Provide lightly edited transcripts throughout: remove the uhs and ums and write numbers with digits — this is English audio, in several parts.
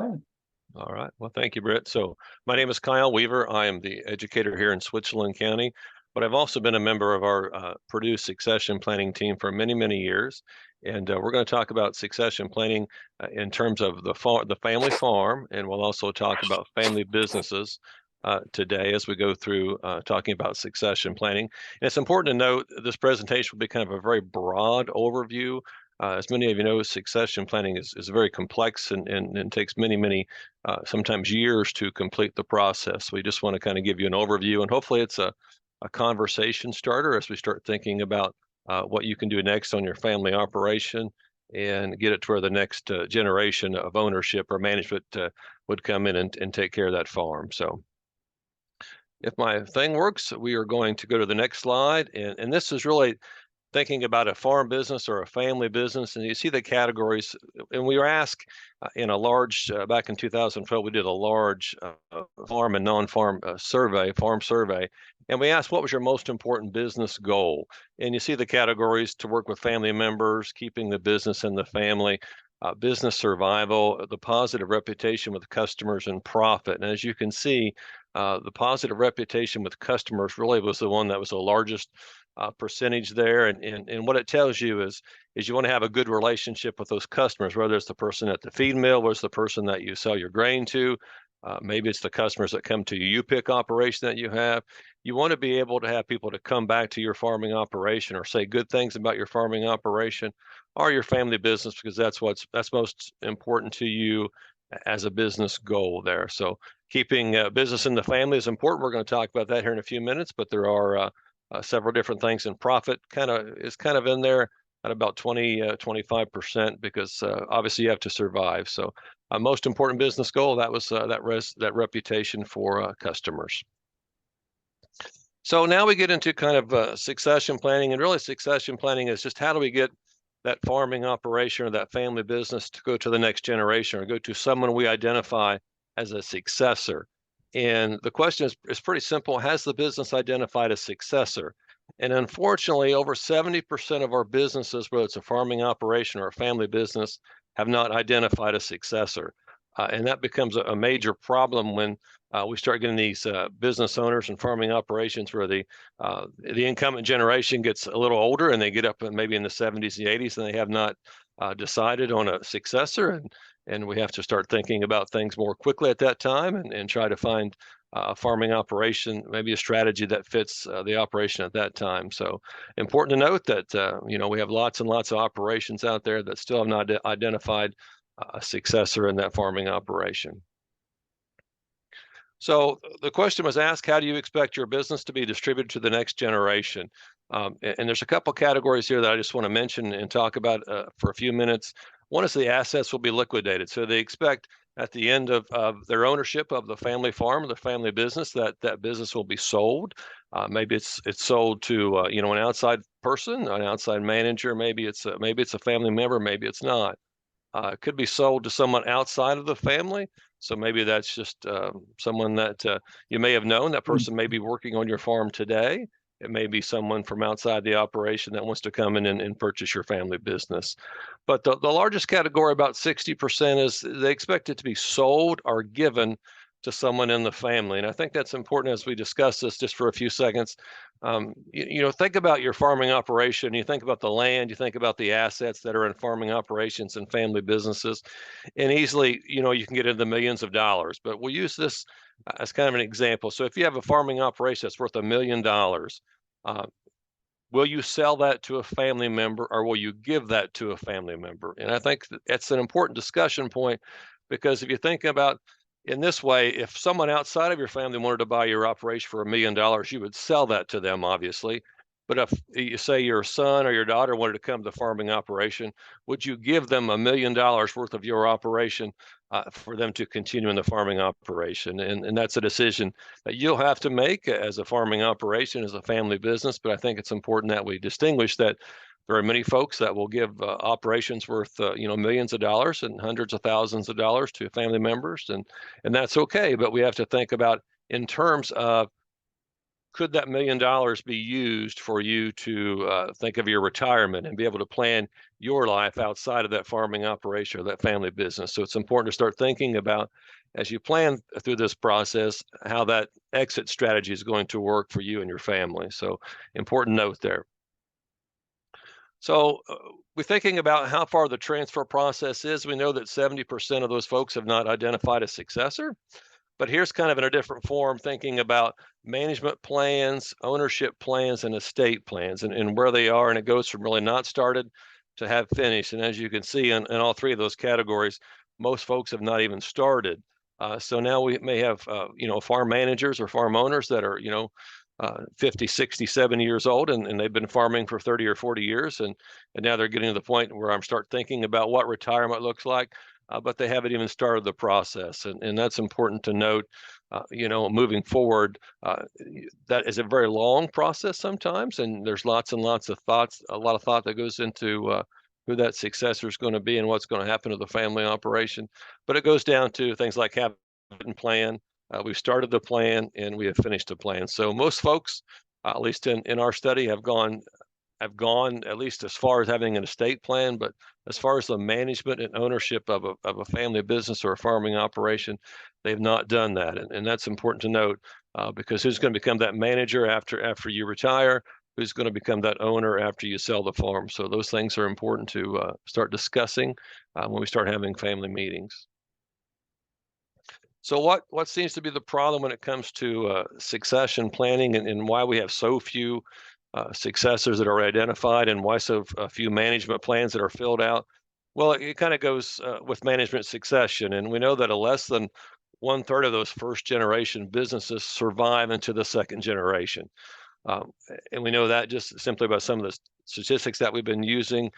planning. All right. Well, thank you, Britt. So my name is Kyle Weaver. I am the educator here in Switzerland County, but I've also been a member of our Purdue Succession Planning team for many, many years. And we're going to talk about succession planning in terms of the family farm, and we'll also talk about family businesses today as we go through talking about succession planning. And it's important to note this presentation will be kind of a very broad overview. As many of you know, succession planning is very complex and takes many, sometimes years to complete the process. We just want to kind of give you an overview, and hopefully it's a conversation starter as we start thinking about what you can do next on your family operation and get it to where the next generation of ownership or management would come in and take care of that farm. So if my thing works, we are going to go to the next slide. And this is really thinking about a farm business or a family business, and you see the categories. And we were asked in a large, back in 2012, we did a large farm and non-farm farm survey, and we asked, what was your most important business goal? And you see the categories: to work with family members, keeping the business in the family, business survival, the positive reputation with customers, and profit. And as you can see, the positive reputation with customers really was the one that was the largest percentage there. And what it tells you is you want to have a good relationship with those customers, whether it's the person at the feed mill, whether it's the person that you sell your grain to, maybe it's the customers that come to your U-pick operation that you have. You want to be able to have people to come back to your farming operation or say good things about your farming operation or your family business, because that's most important to you as a business goal there. So keeping business in the family is important. We're going to talk about that here in a few minutes, but there are several different things, and profit is kind of in there at about 25%, because obviously you have to survive. So most important business goal, that was that reputation for customers. So now we get into kind of succession planning, and really succession planning is just how do we get that farming operation or that family business to go to the next generation or go to someone we identify as a successor. And the question is pretty simple: has the business identified a successor? And unfortunately, over 70% of our businesses, whether it's a farming operation or a family business, have not identified a successor. And that becomes a major problem when we start getting these business owners and farming operations where the incumbent generation gets a little older and they get up maybe in the 70s and 80s and they have not decided on a successor. And we have to start thinking about things more quickly at that time and try to find a farming operation, maybe a strategy that fits the operation at that time. So important to note that, we have lots and lots of operations out there that still have not identified a successor in that farming operation. So the question was asked, how do you expect your business to be distributed to the next generation? And there's a couple categories here that I just want to mention and talk about for a few minutes. One is the assets will be liquidated. So they expect at the end of their ownership of the family farm, the family business, that business will be sold. Maybe it's sold to an outside person, an outside manager. Maybe it's a family member. Maybe it's not. It could be sold to someone outside of the family. So maybe that's just someone that you may have known. That person may be working on your farm today. It may be someone from outside the operation that wants to come in and purchase your family business. But the largest category, about 60%, is they expect it to be sold or given to someone in the family. And I think that's important as we discuss this just for a few seconds. Think about your farming operation. You think about the land, you think about the assets that are in farming operations and family businesses, and easily, you can get into the millions of dollars. But we'll use this as kind of an example. So if you have a farming operation that's worth $1 million, will you sell that to a family member or will you give that to a family member? And I think that's an important discussion point, because if you think about in this way, if someone outside of your family wanted to buy your operation for $1 million, you would sell that to them, obviously. But if you say your son or your daughter wanted to come to the farming operation, would you give them $1 million worth of your operation for them to continue in the farming operation? And that's a decision that you'll have to make as a farming operation, as a family business. But I think it's important that we distinguish that there are many folks that will give operations worth millions of dollars and hundreds of thousands of dollars to family members, and that's okay. But we have to think about in terms of could that $1 million be used for you to think of your retirement and be able to plan your life outside of that farming operation or that family business? So it's important to start thinking about, as you plan through this process, how that exit strategy is going to work for you and your family. So important note there. So we're thinking about how far the transfer process is. We know that 70% of those folks have not identified a successor. But here's kind of in a different form, thinking about management plans, ownership plans, and estate plans, and where they are. And it goes from really not started to have finished. And as you can see in all three of those categories, most folks have not even started. So now we may have, farm managers or farm owners that are, 50, 60, 70 years old, and they've been farming for 30 or 40 years. And now they're getting to the point where I'm start thinking about what retirement looks like. But they haven't even started the process. And that's important to note, moving forward. That is a very long process sometimes, and there's lots and lots of thoughts, a lot of thought that goes into who that successor is going to be and what's going to happen to the family operation. But it goes down to things like having a plan. We've started the plan and we have finished the plan. So most folks, at least in our study, have gone at least as far as having an estate plan, but as far as the management and ownership of a family business or a farming operation, they've not done that. And that's important to note, because who's going to become that manager after you retire? Who's going to become that owner after you sell the farm? So those things are important to start discussing when we start having family meetings. So what seems to be the problem when it comes to succession planning, and why we have so few successors that are identified, and why so few management plans that are filled out? Well, it kind of goes with management succession, and we know that a less than 1/3 of those first generation businesses survive into the second generation. And we know that just simply by some of the statistics that we've been using,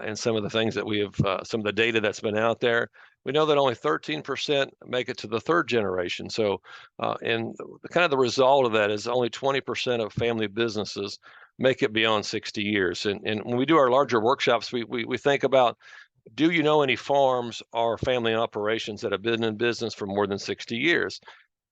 and some of the things that we have, some of the data that's been out there. We know that only 13% make it to the third generation. So, and kind of the result of that is only 20% of family businesses make it beyond 60 years. And when we do our larger workshops, we think about, do you know any farms or family operations that have been in business for more than 60 years?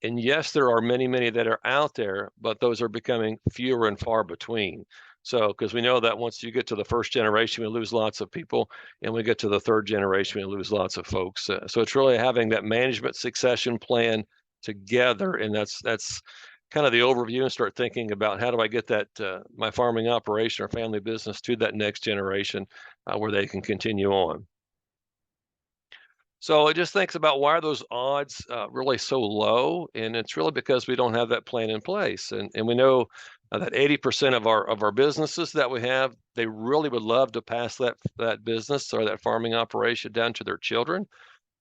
And yes, there are many, many that are out there, but those are becoming fewer and far between. So, because we know that once you get to the first generation, we lose lots of people, and we get to the third generation, we lose lots of folks. So it's really having that management succession plan together, and that's kind of the overview, and start thinking about, how do I get that my farming operation or family business to that next generation where they can continue on. So it just thinks about, why are those odds really so low? And it's really because we don't have that plan in place. And we know that 80% of our businesses that we have, they really would love to pass that business or that farming operation down to their children,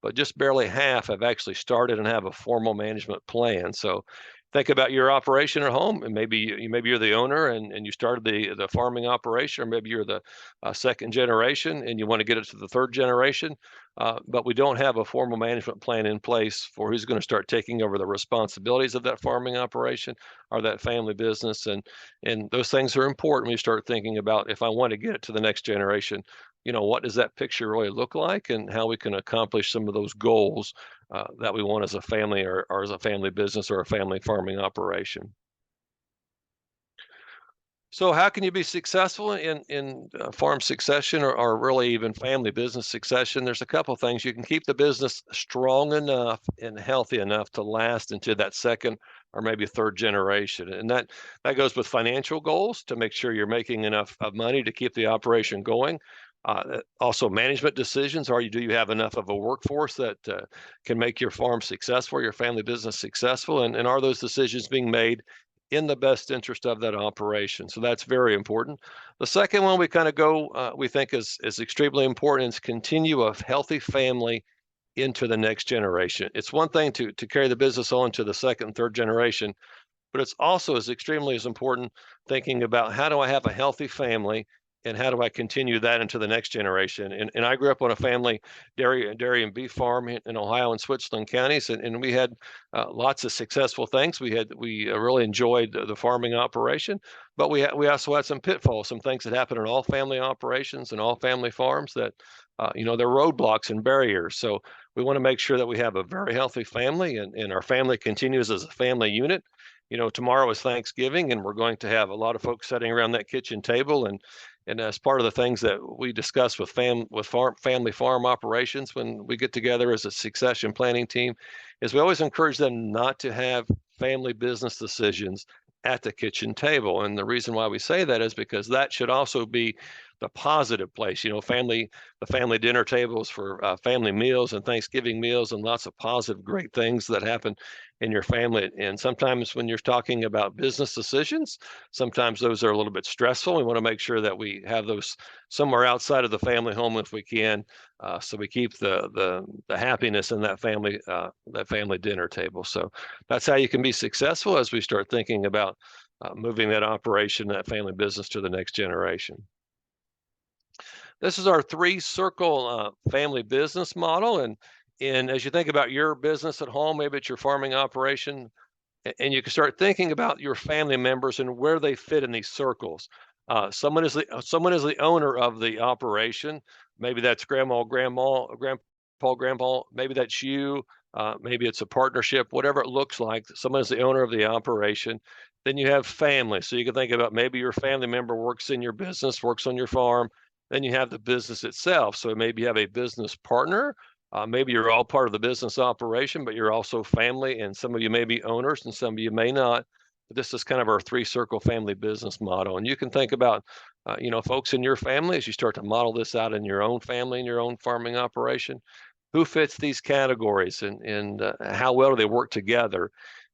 but just barely half have actually started and have a formal management plan. So think about your operation at home, and maybe you're the owner, and you started the farming operation, or maybe you're the second generation and you want to get it to the third generation, but we don't have a formal management plan in place for who's going to start taking over the responsibilities of that farming operation or that family business. And those things are important when you start thinking about, if I want to get it to the next generation, what does that picture really look like, and how we can accomplish some of those goals that we want as a family, or as a family business or a family farming operation. So how can you be successful in farm succession, or really even family business succession? There's a couple of things. You can keep the business strong enough and healthy enough to last into that second or maybe third generation. And that goes with financial goals, to make sure you're making enough of money to keep the operation going. Also management decisions. Do you have enough of a workforce that can make your farm successful, your family business successful? And are those decisions being made in the best interest of that operation? So that's very important. The second one we kind of go, we think is extremely important, is continue a healthy family into the next generation. It's one thing to carry the business on to the second and third generation, but it's also as important thinking about, how do I have a healthy family, and how do I continue that into the next generation? And I grew up on a family dairy and beef farm in Ohio and Switzerland counties, and we had lots of successful things. We really enjoyed the farming operation, but we also had some pitfalls, some things that happen in all family operations and all family farms that there are roadblocks and barriers. So we want to make sure that we have a very healthy family, and our family continues as a family unit. tomorrow is Thanksgiving, and we're going to have a lot of folks sitting around that kitchen table, and as part of the things that we discuss with family farm operations when we get together as a succession planning team, is we always encourage them not to have family business decisions at the kitchen table. And the reason why we say that is because that should also be the positive place. The family dinner tables for family meals and Thanksgiving meals and lots of positive, great things that happen in your family. And sometimes when you're talking about business decisions, sometimes those are a little bit stressful. We want to make sure that we have those somewhere outside of the family home if we can, so we keep the happiness in that family dinner table. So that's how you can be successful as we start thinking about moving that operation, that family business to the next generation. This is our three-circle family business model, and as you think about your business at home, maybe it's your farming operation, and you can start thinking about your family members and where they fit in these circles. Someone is the owner of the operation. Maybe that's grandma, grandpa. Maybe that's you. Maybe it's a partnership. Whatever it looks like, someone is the owner of the operation. Then you have family. So you can think about maybe your family member works in your business, works on your farm. Then you have the business itself. So maybe you have a business partner. Maybe you're all part of the business operation, but you're also family, and some of you may be owners and some of you may not. But this is kind of our three-circle family business model. And you can think about, folks in your family as you start to model this out in your own family and your own farming operation. Who fits these categories and how well do they work together?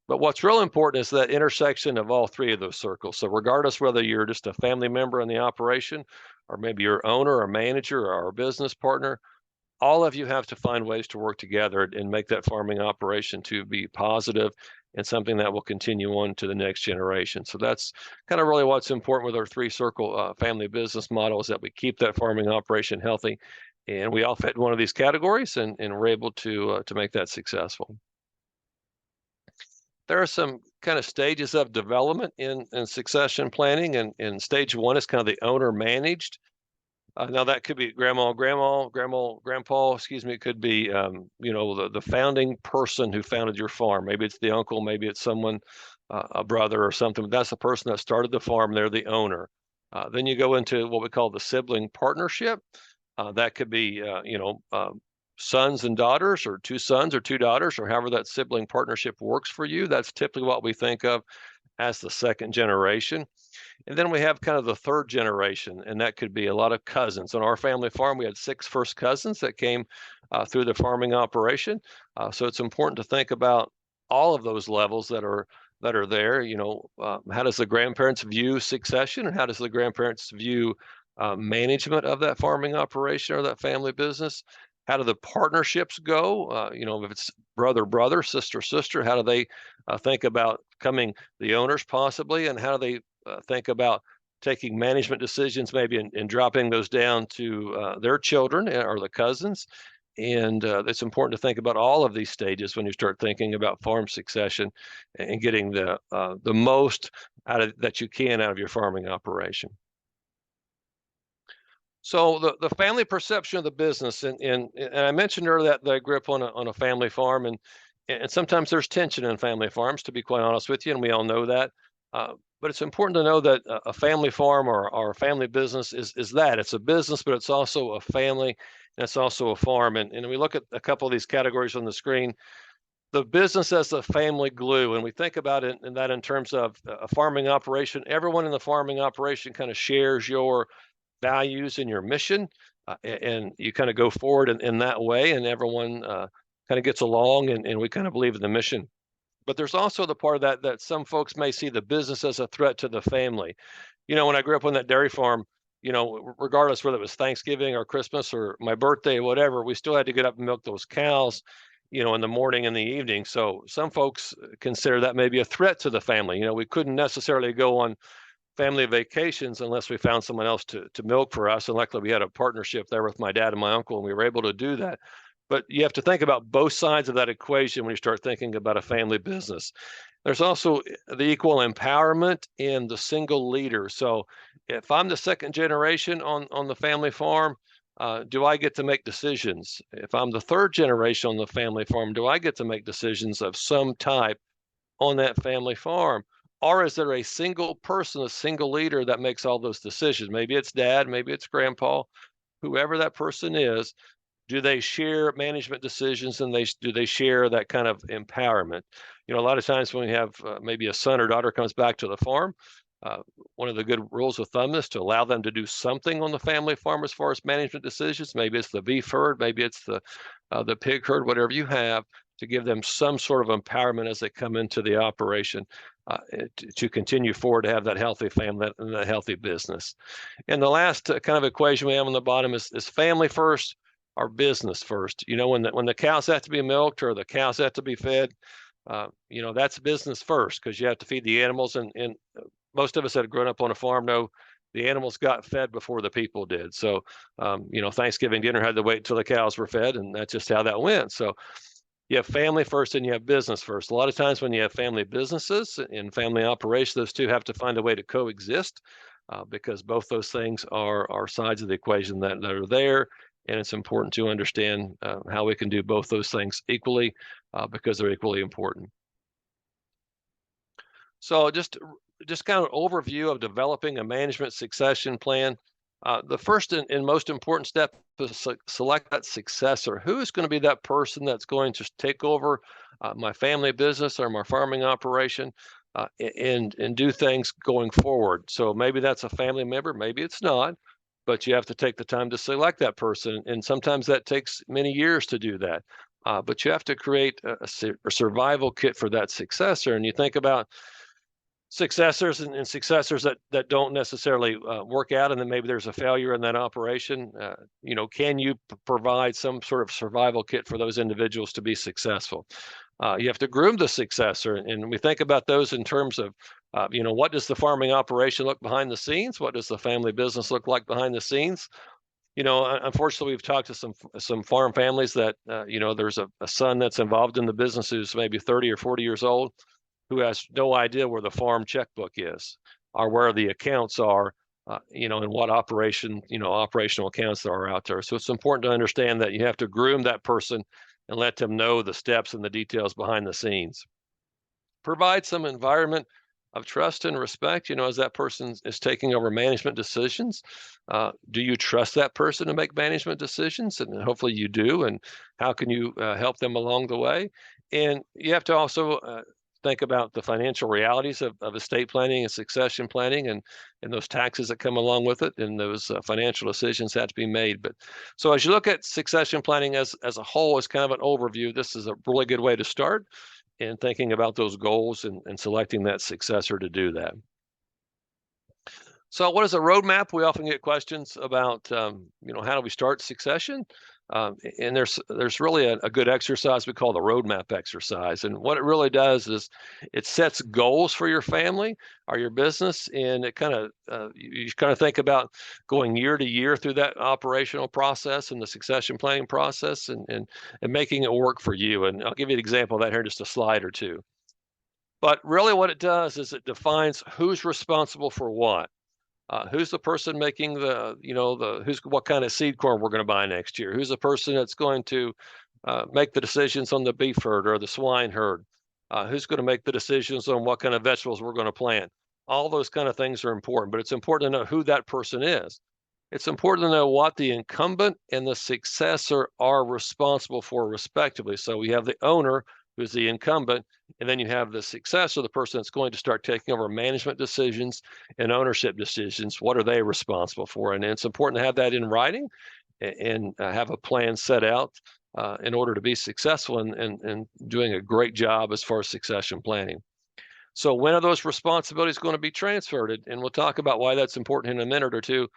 But what's real important is that intersection of all three of those circles. So regardless whether you're just a family member in the operation, or maybe your owner or manager or a business partner, all of you have to find ways to work together and make that farming operation to be positive and something that will continue on to the next generation. So that's kind of really what's important with our three-circle family business model, is that we keep that farming operation healthy, and we all fit in one of these categories, and we're able to make that successful. There are some kind of stages of development in succession planning, and stage one is kind of the owner managed. Now that could be grandpa, grandpa, excuse me. It could be, the founding person who founded your farm. Maybe it's the uncle, maybe it's someone, a brother or something. But that's the person that started the farm. They're the owner. Then you go into what we call the sibling partnership. That could be, sons and daughters, or two sons or two daughters, or however that sibling partnership works for you. That's typically what we think of as the second generation. And then we have kind of the third generation, and that could be a lot of cousins. On our family farm, we had 6 first cousins that came through the farming operation. So it's important to think about all of those levels that are there. How does the grandparents view succession, and how does the grandparents view management of that farming operation or that family business? How do the partnerships go? If it's brother, sister, how do they think about becoming the owners possibly? And how do they think about taking management decisions maybe and dropping those down to their children or the cousins? And it's important to think about all of these stages when you start thinking about farm succession and getting the most that you can out of your farming operation. So the family perception of the business, and I mentioned earlier that I grew up on a family farm, and sometimes there's tension in family farms, to be quite honest with you, and we all know that. But it's important to know that a family farm or a family business is that. It's a business, but it's also a family, and it's also a farm. And we look at a couple of these categories on the screen. The business as the family glue, and we think about it in terms of a farming operation. Everyone in the farming operation kind of shares your values and your mission, and you kind of go forward in that way, and everyone kind of gets along, and we kind of believe in the mission. But there's also the part of that some folks may see the business as a threat to the family. When I grew up on that dairy farm, regardless whether it was Thanksgiving or Christmas or my birthday, whatever, we still had to get up and milk those cows, in the morning and the evening. So some folks consider that maybe a threat to the family. We couldn't necessarily go on family vacations unless we found someone else to milk for us. And luckily we had a partnership there with my dad and my uncle, and we were able to do that. But you have to think about both sides of that equation when you start thinking about a family business. There's also the equal empowerment and the single leader. So if I'm the second generation on the family farm, do I get to make decisions? If I'm the third generation on the family farm, do I get to make decisions of some type on that family farm? Or is there a single person, a single leader that makes all those decisions? Maybe it's dad, maybe it's grandpa, whoever that person is. Do they share management decisions, and do they share that kind of empowerment? A lot of times when we have maybe a son or daughter comes back to the farm, uh, one of the good rules of thumb is to allow them to do something on the family farm as far as management decisions. Maybe it's the beef herd, maybe it's the pig herd, whatever you have, to give them some sort of empowerment as they come into the operation, to continue forward, to have that healthy family and that healthy business. And the last kind of equation we have on the bottom is family first or business first. When the cows have to be milked or the cows have to be fed, that's business first, because you have to feed the animals. And most of us that have grown up on a farm know the animals got fed before the people did. So, Thanksgiving dinner had to wait until the cows were fed, and that's just how that went. So you have family first and you have business first. A lot of times when you have family businesses and family operations, those two have to find a way to coexist, because both those things are sides of the equation that are there. And it's important to understand how we can do both those things equally, because they're equally important. So just kind of overview of developing a management succession plan. The first and most important step is select that successor. Who is going to be that person that's going to take over my family business or my farming operation, and do things going forward? So maybe that's a family member, maybe it's not, but you have to take the time to select that person. And sometimes that takes many years to do that. But you have to create a survival kit for that successor. And you think about successors and successors that don't necessarily work out, and then maybe there's a failure in that operation. Can you provide some sort of survival kit for those individuals to be successful? You have to groom the successor, and we think about those in terms of, what does the farming operation look behind the scenes? What does the family business look like behind the scenes? Unfortunately, we've talked to some farm families that, there's a son that's involved in the business who's maybe 30 or 40 years old, who has no idea where the farm checkbook is or where the accounts are, and what operational accounts there are out there. So it's important to understand that you have to groom that person and let them know the steps and the details behind the scenes. Provide some environment of trust and respect, as that person is taking over management decisions. Do you trust that person to make management decisions? And hopefully you do. And how can you help them along the way? And you have to also think about the financial realities of estate planning and succession planning, and those taxes that come along with it, and those financial decisions have to be made. But so as you look at succession planning as a whole, as kind of an overview, this is a really good way to start in thinking about those goals and selecting that successor to do that. So what is a roadmap? We often get questions about, how do we start succession? And there's really a good exercise we call the roadmap exercise. And what it really does is it sets goals for your family or your business. And it you kind of think about going year to year through that operational process and the succession planning process, and making it work for you. And I'll give you an example of that here in just a slide or two. But really what it does is it defines who's responsible for what. Who's the person making what kind of seed corn we're going to buy next year? Who's the person that's going to make the decisions on the beef herd or the swine herd? Who's going to make the decisions on what kind of vegetables we're going to plant? All those kind of things are important, but it's important to know who that person is. It's important to know what the incumbent and the successor are responsible for, respectively. So we have the owner, who's the incumbent, and then you have the successor, the person that's going to start taking over management decisions and ownership decisions. What are they responsible for? And it's important to have that in writing and have a plan set out in order to be successful and doing a great job as far as succession planning. So when are those responsibilities going to be transferred? And we'll talk about why that's important in a minute or two.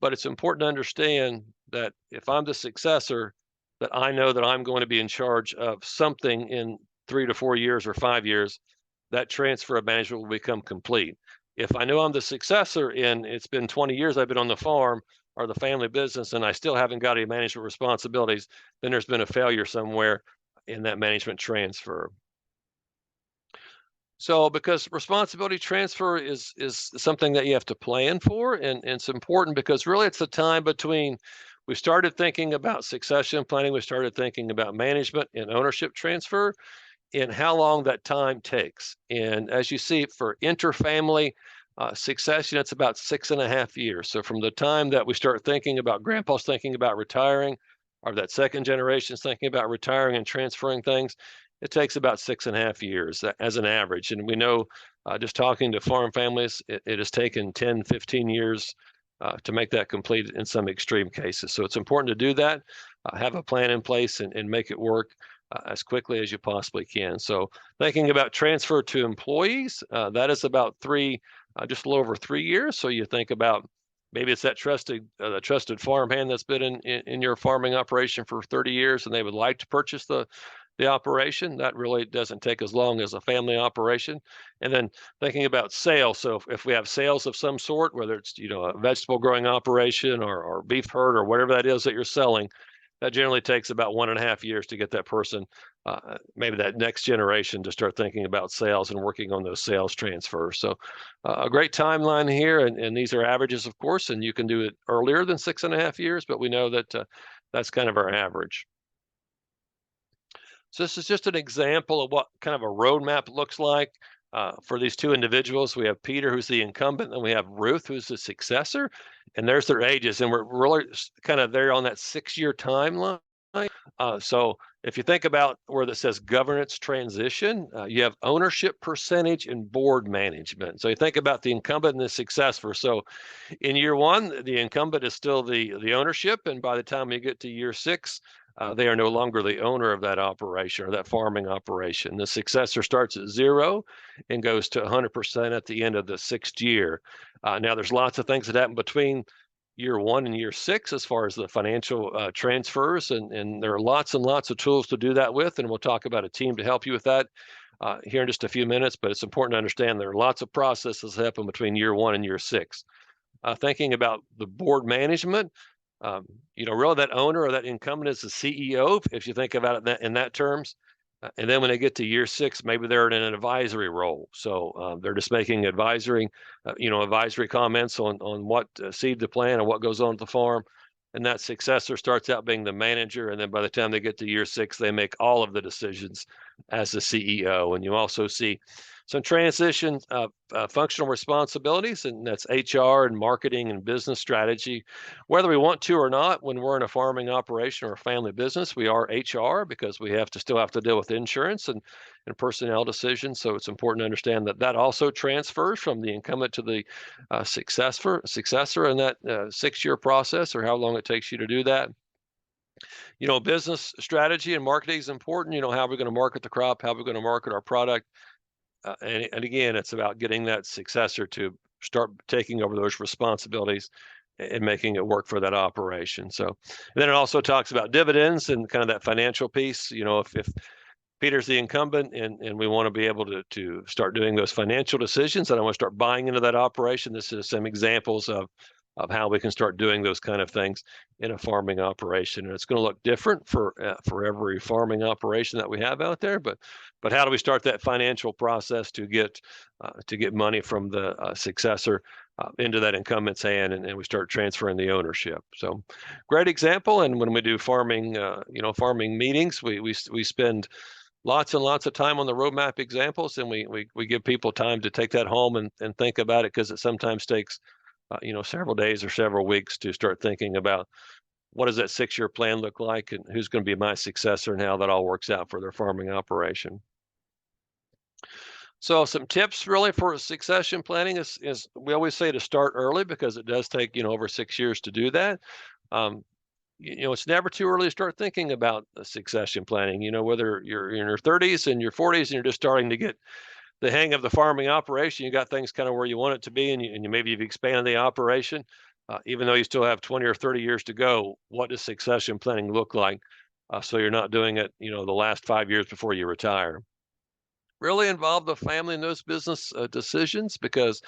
But it's important to understand that if I'm the successor, that I know that I'm going to be in charge of something in 3 to 4 years or 5 years, that transfer of management will become complete. If I know I'm the successor and it's been 20 years I've been on the farm or the family business and I still haven't got any management responsibilities, then there's been a failure somewhere in that management transfer. So because responsibility transfer is something that you have to plan for, and it's important because really it's the time between we started thinking about succession planning, we started thinking about management and ownership transfer, in how long that time takes. And as you see, for interfamily succession, it's about 6.5 years. So from the time that we start thinking about grandpa's thinking about retiring, or that second generation's thinking about retiring and transferring things, it takes about 6.5 years as an average. And we know just talking to farm families, it has taken 10, 15 years to make that complete in some extreme cases. So it's important to do that, have a plan in place and make it work as quickly as you possibly can. So thinking about transfer to employees, that is about just a little over 3 years. So you think about maybe it's that trusted farmhand that's been in your farming operation for 30 years, and they would like to purchase the operation. That really doesn't take as long as a family operation. And then thinking about sales. So if we have sales of some sort, whether it's a vegetable growing operation or beef herd or whatever that is that you're selling, that generally takes about 1.5 years to get that person, maybe that next generation, to start thinking about sales and working on those sales transfers. So a great timeline here, and these are averages, of course, and you can do it earlier than 6.5 years, but we know that that's kind of our average. So this is just an example of what kind of a roadmap looks like for these two individuals. We have Peter, who's the incumbent, and we have Ruth, who's the successor, and there's their ages. And we're really kind of there on that 6-year timeline. So if you think about where that says governance transition, you have ownership percentage and board management. So you think about the incumbent and the successor. So in year 1, the incumbent is still the ownership, and by the time you get to year 6, they are no longer the owner of that operation or that farming operation. The successor starts at 0 and goes to 100% at the end of the 6th year. Now, there's lots of things that happen between year 1 and year 6 as far as the financial transfers, and there are lots and lots of tools to do that with, and we'll talk about a team to help you with that here in just a few minutes. But it's important to understand there are lots of processes that happen between year 1 and year 6. Thinking about the board management, really that owner or that incumbent is the CEO, if you think about it in that terms. And then when they get to year 6, maybe they're in an advisory role. So they're just making advisory comments on what seed to plant and what goes on at the farm. And that successor starts out being the manager. And then by the time they get to year 6, they make all of the decisions as the CEO. And you also see some transition of functional responsibilities, and that's HR and marketing and business strategy. Whether we want to or not, when we're in a farming operation or a family business, we are HR because we still have to deal with insurance and personnel decisions. So it's important to understand that also transfers from the incumbent to the successor in that 6-year process, or how long it takes you to do that. Business strategy and marketing is important. How we're going to market the crop, how we're going to market our product. And again, it's about getting that successor to start taking over those responsibilities and making it work for that operation. So, and then it also talks about dividends and kind of that financial piece. If Peter's the incumbent and we want to be able to start doing those financial decisions, and I want to start buying into that operation, this is some examples of how we can start doing those kind of things in a farming operation. And it's going to look different for every farming operation that we have out there. But how do we start that financial process to get money from the successor into that incumbent's hand, and we start transferring the ownership? So, great example. And when we do farming meetings, we spend lots and lots of time on the roadmap examples, and we give people time to take that home and think about it, because it sometimes takes several days or several weeks to start thinking about what does that 6-year plan look like, and who's going to be my successor, and how that all works out for their farming operation. So some tips really for succession planning is we always say to start early, because it does take over 6 years to do that. It's never too early to start thinking about succession planning. Whether you're in your 30s and your 40s and you're just starting to get the hang of the farming operation, you got things kind of where you want it to be, and maybe you've expanded the operation, even though you still have 20 or 30 years to go. What does succession planning look like? So you're not doing it, the last 5 years before you retire. Really involve the family in those business decisions, because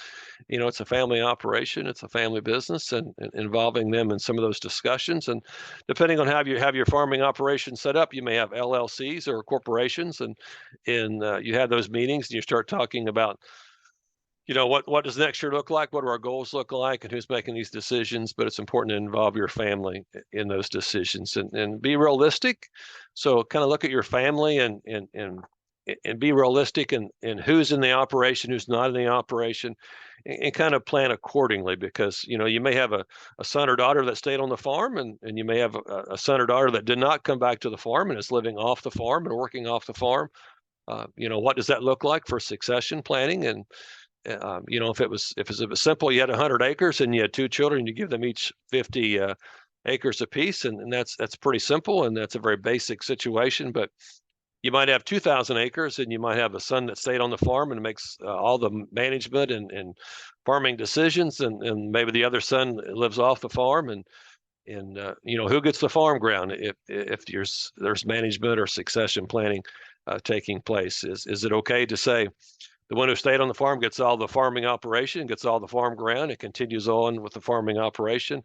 it's a family operation, it's a family business, and involving them in some of those discussions. And depending on how you have your farming operation set up, you may have LLCs or corporations, and you have those meetings and you start talking about what does next year look like, what do our goals look like, and who's making these decisions. But it's important to involve your family in those decisions and be realistic. So kind of look at your family and and be realistic in who's in the operation, who's not in the operation, and kind of plan accordingly, because you may have a son or daughter that stayed on the farm, and you may have a son or daughter that did not come back to the farm and is living off the farm and working off the farm. What does that look like for succession planning? And if it was simple, you had 100 acres and you had 2 children, you give them each 50 acres apiece, and that's pretty simple, and that's a very basic situation. But you might have 2,000 acres, and you might have a son that stayed on the farm and makes all the management and farming decisions, and maybe the other son lives off the farm, and who gets the farm ground if there's management or succession planning taking place. Is it okay to say the one who stayed on the farm gets all the farming operation, gets all the farm ground, and continues on with the farming operation,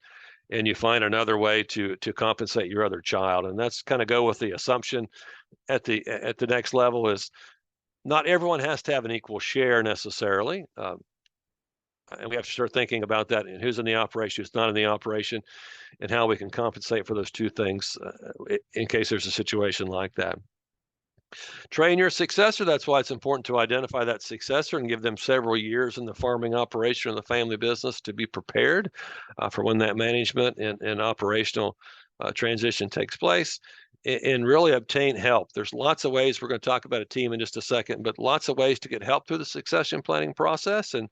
and you find another way to compensate your other child? And that's kind of go with the assumption at the next level is not everyone has to have an equal share necessarily. And we have to start thinking about that, and who's in the operation, who's not in the operation, and how we can compensate for those two things in case there's a situation like that. Train your successor. That's why it's important to identify that successor and give them several years in the farming operation or the family business to be prepared for when that management and operational transition takes place, and really obtain help. There's lots of ways. We're going to talk about a team in just a second, but lots of ways to get help through the succession planning process. And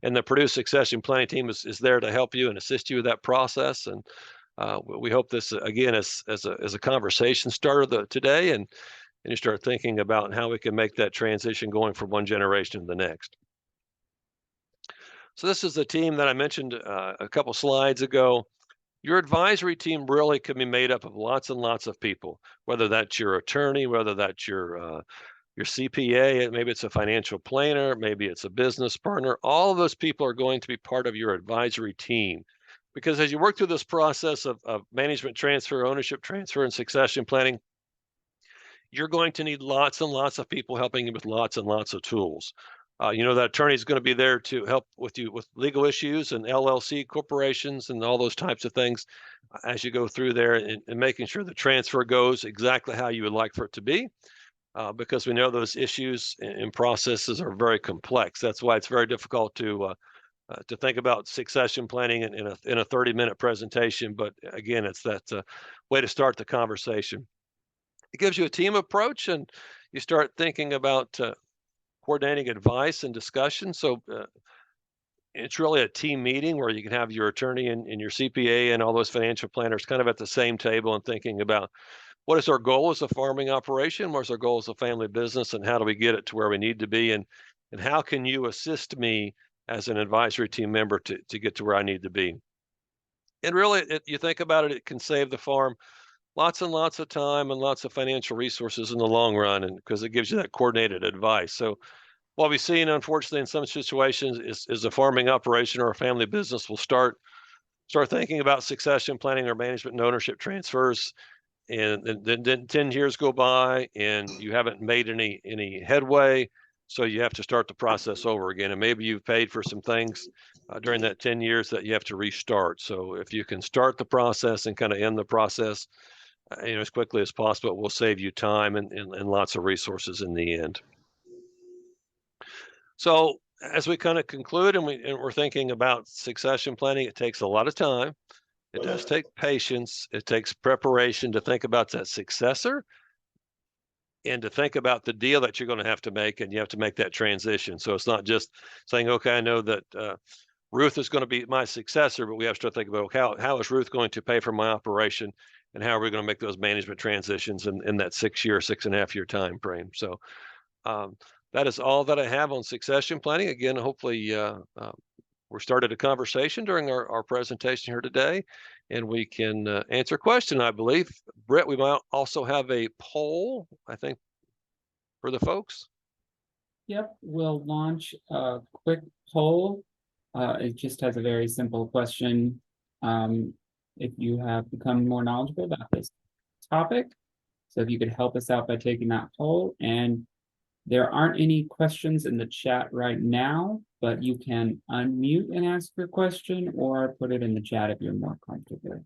the Purdue Succession Planning team is there to help you and assist you with that process. And we hope this, again, as a conversation starter today, and you start thinking about how we can make that transition going from one generation to the next. So this is the team that I mentioned a couple slides ago. Your advisory team really can be made up of lots and lots of people, whether that's your attorney, whether that's your CPA, maybe it's a financial planner, maybe it's a business partner. All of those people are going to be part of your advisory team, because as you work through this process of management transfer, ownership transfer, and succession planning, you're going to need lots and lots of people helping you with lots and lots of tools. That attorney is going to be there to help with you with legal issues and LLC corporations and all those types of things as you go through there, and making sure the transfer goes exactly how you would like for it to be, because we know those issues and processes are very complex. That's why it's very difficult to think about succession planning in a 30-minute presentation. But again, it's that way to start the conversation. It gives you a team approach, and you start thinking about coordinating advice and discussion. So it's really a team meeting where you can have your attorney and your CPA and all those financial planners kind of at the same table and thinking about what is our goal as a farming operation, what's our goal as a family business, and how do we get it to where we need to be, and how can you assist me as an advisory team member to get to where I need to be. And really, you think about it, it can save the farm lots and lots of time and lots of financial resources in the long run, and because it gives you that coordinated advice. So what we've seen, unfortunately, in some situations is a farming operation or a family business will start thinking about succession planning or management and ownership transfers, and then 10 years go by and you haven't made any headway. So you have to start the process over again, and maybe you've paid for some things during that 10 years that you have to restart. So if you can start the process and kind of end the process as quickly as possible, it will save you time and lots of resources in the end. So as we kind of conclude and we're thinking about succession planning, it takes a lot of time. It does take patience. It takes preparation to think about that successor and to think about the deal that you're going to have to make, and you have to make that transition. So it's not just saying, okay, I know that Ruth is going to be my successor, but we have to start thinking about how is Ruth going to pay for my operation, and how are we going to make those management transitions in that 6.5 year time frame. So that is all that I have on succession planning. Again, hopefully we started a conversation during our presentation here today, and we can answer questions. I believe, Brett, we might also have a poll, I think, for the folks. Yep, we'll launch a quick poll. It just has a very simple question. If you have become more knowledgeable about this topic, so if you could help us out by taking that poll. And there aren't any questions in the chat right now, but you can unmute and ask your question, or put it in the chat if you're more comfortable.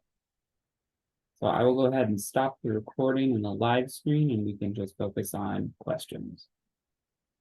So I will go ahead and stop the recording in the live screen, and we can just focus on questions.